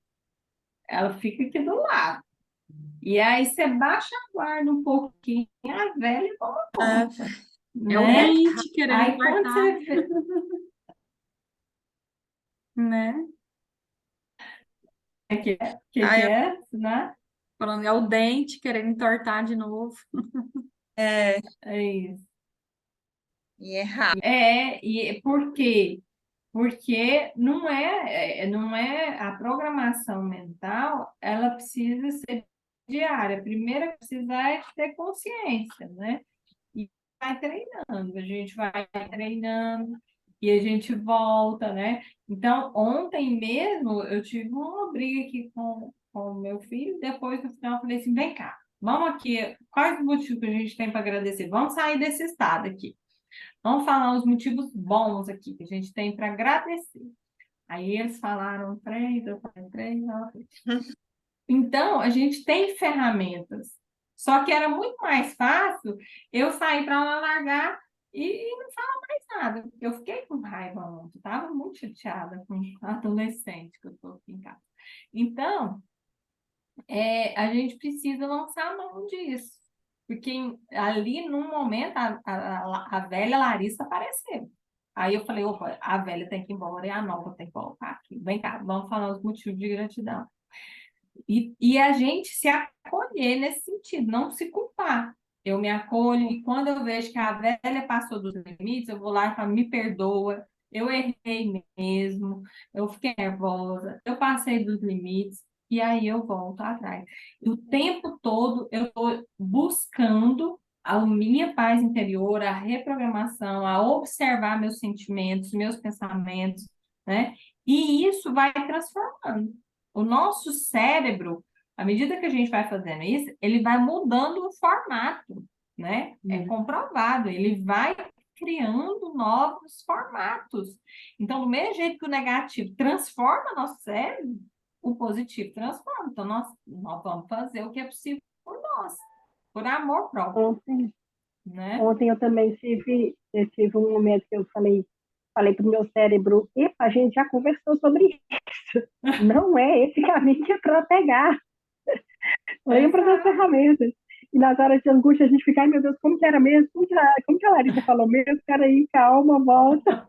ela fica aqui do lado. E aí você baixa a guarda um pouquinho, a velha toma Ah, conta, É o né? dente querendo Aí quando cortar, você vê, né? que é, né? Falando, é o dente querendo entortar de novo. é, É isso. e é rápido. E por quê? Porque não é a programação mental, ela precisa ser diária. Primeiro, precisar é ter consciência, né? E vai treinando, a gente vai treinando e a gente volta, né? Então, ontem mesmo eu tive uma briga aqui com o meu filho, depois no final eu falei assim, vem cá, vamos aqui, quais os motivos que a gente tem para agradecer? Vamos sair desse estado aqui. Vamos falar os motivos bons aqui que a gente tem para agradecer. Aí eles falaram três, eu falei três, ela falou. Então, a gente tem ferramentas. Só que era muito mais fácil eu sair para lá largar e não falar mais nada. Eu fiquei com raiva ontem, estava muito chateada com a adolescente que eu estou aqui em casa. Então, a gente precisa lançar a mão disso. Porque ali, num momento, a velha Larissa apareceu. Aí eu falei, opa, a velha tem que ir embora e a nova tem que voltar aqui. Vem cá, vamos falar os motivos de gratidão. E a gente se acolher nesse sentido, não se culpar. Eu me acolho e quando eu vejo que a velha passou dos limites, eu vou lá e falo, me perdoa, eu errei mesmo, eu fiquei nervosa, eu passei dos limites, e aí eu volto atrás. E o tempo todo eu estou buscando a minha paz interior, a reprogramação, a observar meus sentimentos, meus pensamentos, né? E isso vai transformando. O nosso cérebro, à medida que a gente vai fazendo isso, ele vai mudando o formato, né? É comprovado, ele vai criando novos formatos. Então, do mesmo jeito que o negativo transforma nosso cérebro, o positivo transforma. Então, nós vamos fazer o que é possível por nós, por amor próprio, Ontem, né? ontem eu tive um momento que eu falei para o meu cérebro, epa, a gente já conversou sobre isso. Não é esse caminho que é para pegar. Lembra das ferramentas. E nas horas de angústia a gente fica, ai meu Deus, como que era mesmo? Como que a Larissa falou mesmo? Peraí, calma, volta.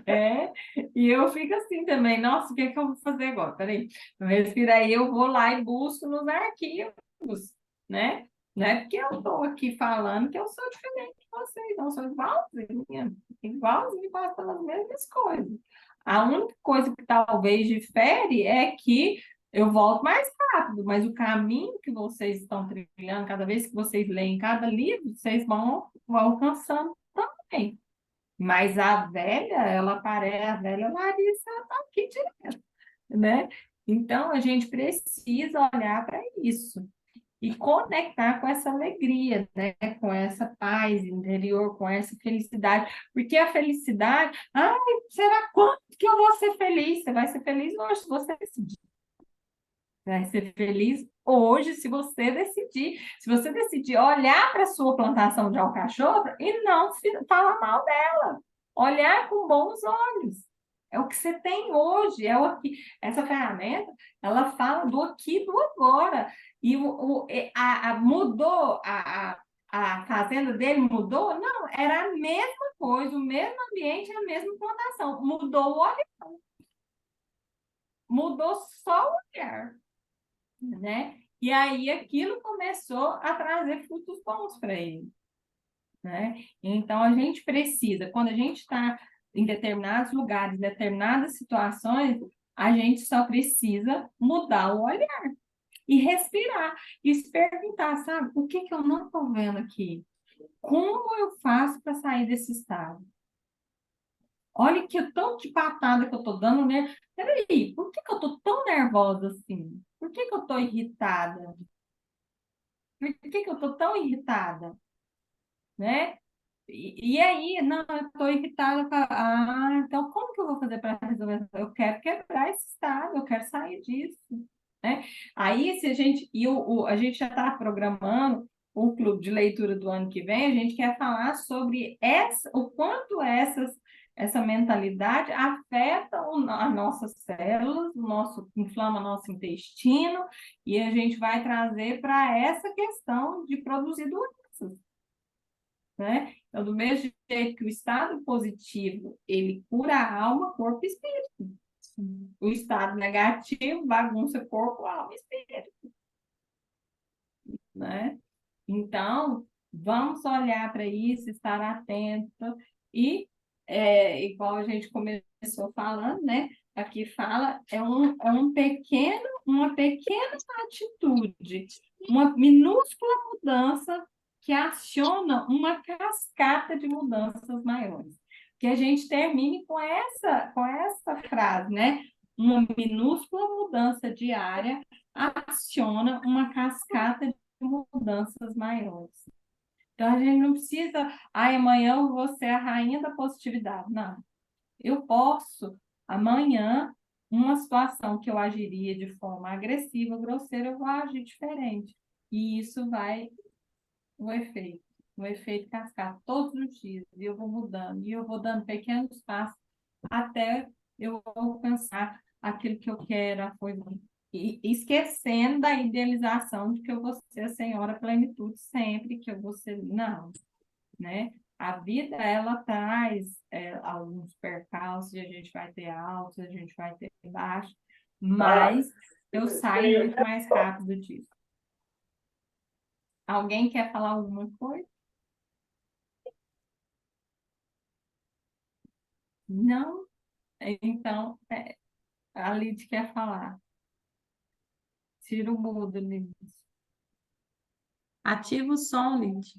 É, e eu fico assim também, nossa, o que é que eu vou fazer agora? Peraí, respira aí, eu vou lá e busco nos arquivos, né? Não é porque eu estou aqui falando que eu sou diferente de vocês, não, eu sou igualzinho, passo pelas mesmas coisas. A única coisa que talvez difere é que eu volto mais rápido, mas o caminho que vocês estão trilhando, cada vez que vocês leem cada livro, vocês vão alcançando também. Mas a velha, ela aparece, a velha Larissa está aqui direto, né? Então, a gente precisa olhar para isso e conectar com essa alegria, né? Com essa paz interior, com essa felicidade. Porque a felicidade, ai, será quando que eu vou ser feliz? Você vai ser feliz hoje, se você decidir. Vai ser feliz hoje, se você decidir. Se você decidir olhar para a sua plantação de alcachofra e não falar mal dela. Olhar com bons olhos. É o que você tem hoje, é o aqui. Essa ferramenta, ela fala do aqui e do agora. E mudou, a fazenda dele mudou? Não, era a mesma coisa, o mesmo ambiente, a mesma plantação. Mudou o olhar. Mudou só o olhar, né? E aí aquilo começou a trazer frutos bons para ele, né? Então a gente precisa, quando a gente está em determinados lugares, determinadas situações, a gente só precisa mudar o olhar e respirar e se perguntar, sabe, o que que eu não estou vendo aqui? Como eu faço para sair desse estado? Olha que tanto de patada que eu estou dando, né? Peraí, por que que eu estou tão nervosa assim? Por que que eu estou irritada? Por que que eu estou tão irritada? Né? E aí, não, eu estou irritada. Então como que eu vou fazer para resolver? Eu quero quebrar esse estado, eu quero sair disso. Né? Aí, se a gente, a gente já está programando o clube de leitura do ano que vem, a gente quer falar sobre o quanto essa mentalidade afeta as nossas células, inflama nosso intestino, e a gente vai trazer para essa questão de produzir doenças, né? Então, do mesmo jeito que o estado positivo, ele cura a alma, corpo e espírito. O estado negativo bagunça corpo, alma e espírito, né? Então, vamos olhar para isso, estar atento e, igual a gente começou falando, né? Aqui fala, uma pequena atitude, uma minúscula mudança que aciona uma cascata de mudanças maiores. Que a gente termine com essa frase, né? Uma minúscula mudança diária aciona uma cascata de mudanças maiores. Então, a gente não precisa, amanhã eu vou ser a rainha da positividade. Não. Eu posso, amanhã, uma situação que eu agiria de forma agressiva, grosseira, eu vou agir diferente. E isso vai, o efeito cascata, todos os dias. E eu vou mudando, e eu vou dando pequenos passos até eu alcançar aquilo que eu quero, a coisa. E esquecendo da idealização de que eu vou ser a senhora plenitude sempre, que eu vou ser. Não, né? A vida, ela traz alguns percalços, e a gente vai ter altos, a gente vai ter baixos, mas eu saio muito mais rápido disso. Alguém quer falar alguma coisa? Não? Então, a Lid quer falar. Tira o mudo, Lid. Ativa o som, Lid.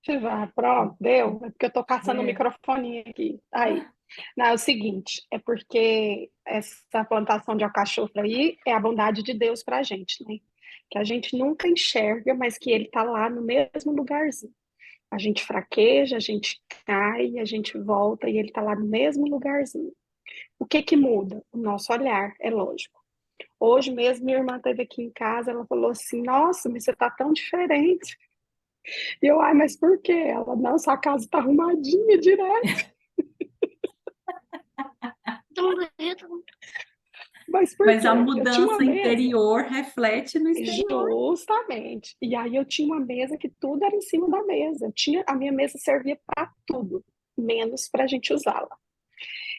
Já, pronto, deu. É porque eu tô caçando o É. microfone aqui. Aí. Não, é o seguinte, é porque essa plantação de alcachofra aí é a bondade de Deus para a gente, né? Que a gente nunca enxerga, mas que ele tá lá no mesmo lugarzinho. A gente fraqueja, a gente cai, a gente volta e ele tá lá no mesmo lugarzinho. O que que muda? O nosso olhar, é lógico. Hoje mesmo minha irmã esteve aqui em casa, ela falou assim, nossa, mas você tá tão diferente. E eu, ai, mas por quê? Ela, não, sua casa tá arrumadinha direto. Mas por Mas a quê? Eu tinha uma mudança mesa, interior reflete no exterior. justamente. E aí eu tinha uma mesa que tudo era em cima da mesa. A minha mesa servia para tudo, menos para a gente usá-la.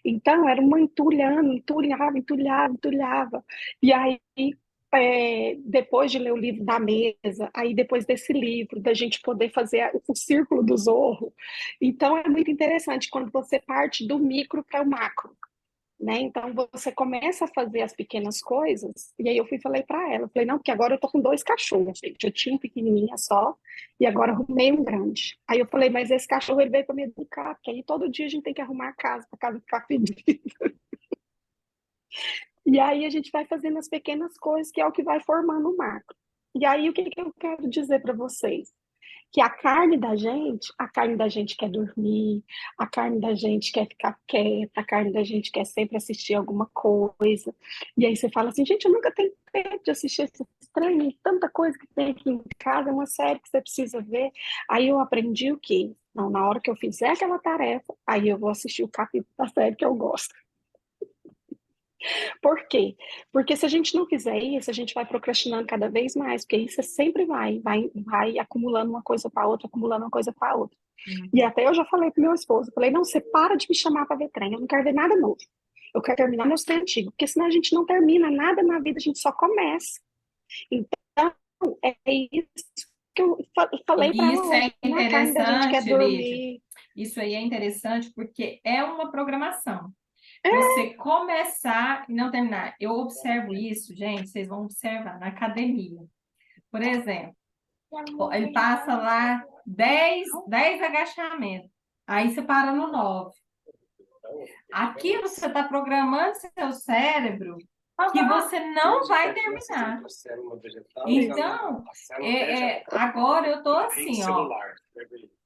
Então, era uma entulhando, entulhava, entulhava, entulhava. E aí, depois de ler o livro da mesa, aí depois desse livro, da gente poder fazer o círculo do Zorro. Então, é muito interessante quando você parte do micro para o macro. Né? Então você começa a fazer as pequenas coisas, e aí eu falei para ela, falei, não, porque agora eu tô com 2 cachorros, gente. Eu tinha um pequenininha só, e agora arrumei um grande. Aí eu falei, mas esse cachorro ele veio para me educar, porque aí todo dia a gente tem que arrumar a casa, para casa ficar fedida. E aí a gente vai fazendo as pequenas coisas, que é o que vai formando o macro. E aí o que eu quero dizer para vocês? Que a carne da gente quer dormir, a carne da gente quer ficar quieta, a carne da gente quer sempre assistir alguma coisa. E aí você fala assim, gente, eu nunca tenho tempo de assistir esse trem, tanta coisa que tem aqui em casa, é uma série que você precisa ver. Aí eu aprendi o quê? Não, na hora que eu fizer aquela tarefa, aí eu vou assistir o capítulo da série que eu gosto. Por quê? Porque se a gente não fizer isso, a gente vai procrastinando cada vez mais, porque isso sempre vai acumulando uma coisa para outra, acumulando uma coisa para outra. E até eu já falei pro meu esposo, falei, não, você para de me chamar para ver trem, eu não quero ver nada novo. Eu quero terminar meus trem antigos, porque senão a gente não termina nada na vida, a gente só começa. Então, é isso que eu falei para E ela isso hoje, é na carne da gente quer interessante, Lídia. dormir. Isso aí é interessante porque é uma programação. É, Você começar e não terminar. Eu observo isso, gente, vocês vão observar na academia. Por exemplo, ele passa lá 10 agachamentos. Aí você para no 9. Aquilo você está programando seu cérebro que você não vai terminar. Então, agora eu estou assim, ó.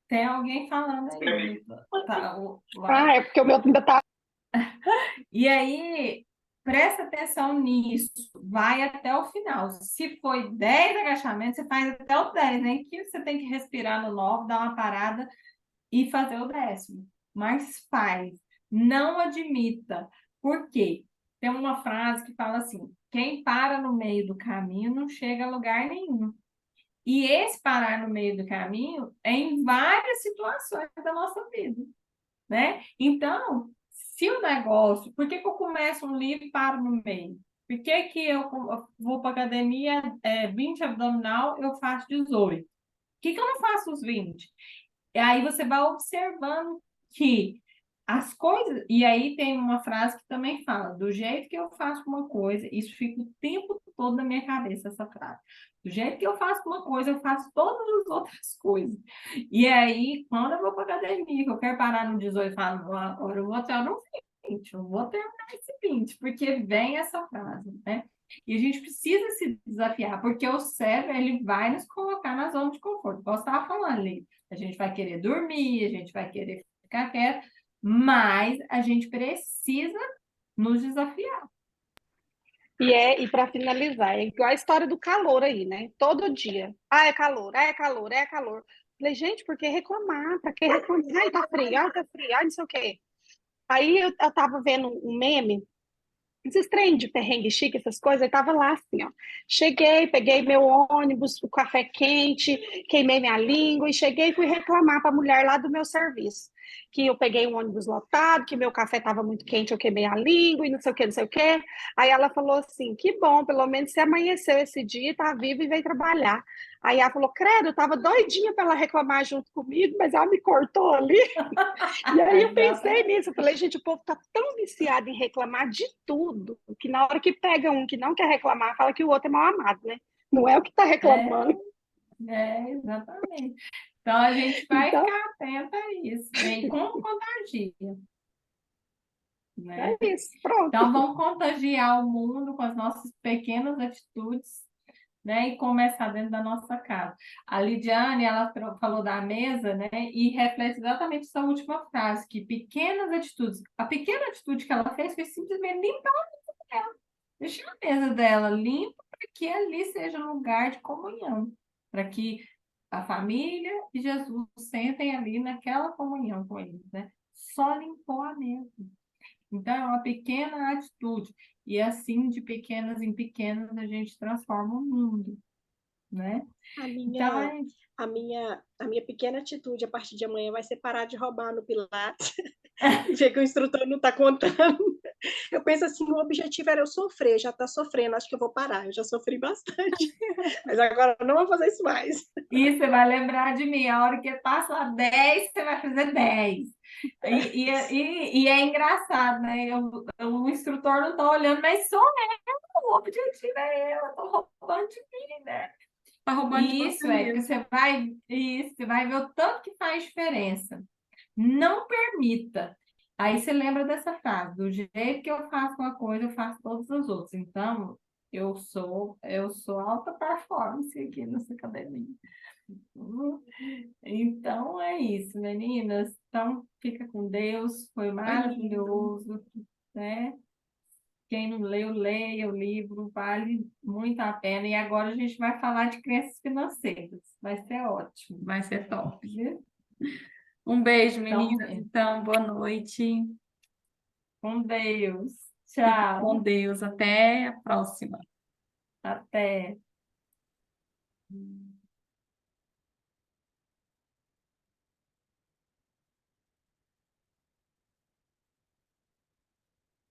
Tem alguém falando aí. é porque o meu ainda tá. E aí, presta atenção nisso, vai até o final. Se foi 10 agachamentos, você faz até o 10, né? Que você tem que respirar no 9, dar uma parada e fazer o 10º. Mas faz, não admita. Por quê? Tem uma frase que fala assim: quem para no meio do caminho não chega a lugar nenhum. E esse parar no meio do caminho é em várias situações da nossa vida, né? Então, se o negócio, por que que eu começo um livro e paro no meio? Por que que eu vou para academia, 20 abdominal, eu faço 18? Por que que eu não faço os 20? E aí você vai observando que as coisas. E aí tem uma frase que também fala: do jeito que eu faço uma coisa, isso fica o tempo todo na minha cabeça, essa frase. Do jeito que eu faço uma coisa, eu faço todas as outras coisas. E aí, quando eu vou para academia, que eu quero parar no 18, eu falo, agora eu vou até no 20, eu vou terminar esse 20, porque vem essa frase, né? E a gente precisa se desafiar, porque o cérebro, ele vai nos colocar na zona de conforto. Como eu estava falando ali, a gente vai querer dormir, a gente vai querer ficar quieto, mas a gente precisa nos desafiar. E para finalizar, é igual a história do calor aí, né? Todo dia. Ah, é calor, ah, é calor, é calor. Falei, gente, por que reclamar? Para que reclamar? Ai, tá frio, ai, tá frio, ai, não sei o quê. Aí eu tava vendo um meme esses trem de perrengue chique, essas coisas, eu tava lá assim, ó. Cheguei, peguei meu ônibus, o café quente, queimei minha língua e cheguei e fui reclamar para a mulher lá do meu serviço. Que eu peguei um ônibus lotado, que meu café estava muito quente, eu queimei a língua e não sei o que, não sei o que. Aí ela falou assim: que bom, pelo menos você amanheceu esse dia, tá vivo e veio trabalhar. Aí ela falou: credo, eu tava doidinha para ela reclamar junto comigo, mas ela me cortou ali. E aí eu pensei Exatamente. nisso, eu falei, gente, o povo tá tão viciado em reclamar de tudo, que na hora que pega um que não quer reclamar, fala que o outro é mal amado, né? Não é o que tá É, reclamando. exatamente. Então a gente vai Então, ficar atenta a isso. E aí, como contagia, né? é isso, pronto. Então vamos contagiar o mundo com as nossas pequenas atitudes, né? E começar dentro da nossa casa. A Lidiane, ela falou da mesa, né? E reflete exatamente essa última frase, que pequenas atitudes. A pequena atitude que ela fez foi simplesmente limpar a mesa dela. Deixar a mesa dela limpa para que ali seja um lugar de comunhão, para que a família e Jesus sentem ali naquela comunhão com eles, né? Só limpou a mesa. Então, é uma pequena atitude. E assim, de pequenas em pequenas, a gente transforma o mundo, né? A Então, minha, a minha pequena atitude a partir de amanhã vai ser parar de roubar no Pilates e ver que o instrutor não está contando. Eu penso assim, o objetivo era eu sofrer, já está sofrendo, acho que eu vou parar, eu já sofri bastante, mas agora eu não vou fazer isso mais. e você vai lembrar de mim, a hora que passa 10, você vai fazer 10. E é engraçado, né? O instrutor não está olhando, mas sou eu, o objetivo é eu estou roubando de mim, né? Tá roubando de E você isso é que mesmo. você vai ver o tanto que faz diferença. Não permita. Aí você lembra dessa frase, do jeito que eu faço uma coisa, eu faço todas as outras. Então, eu sou alta performance aqui nessa academia. Então é isso, meninas. Então fica com Deus, foi Foi lindo. maravilhoso, né? Quem não leu, leia o livro, vale muito a pena. E agora a gente vai falar de crenças financeiras. Vai ser ótimo, Vai ser top. viu? Um beijo, Então, meninas. Então, boa noite. com Deus. Fique com Tchau. Deus. Até a próxima. Até.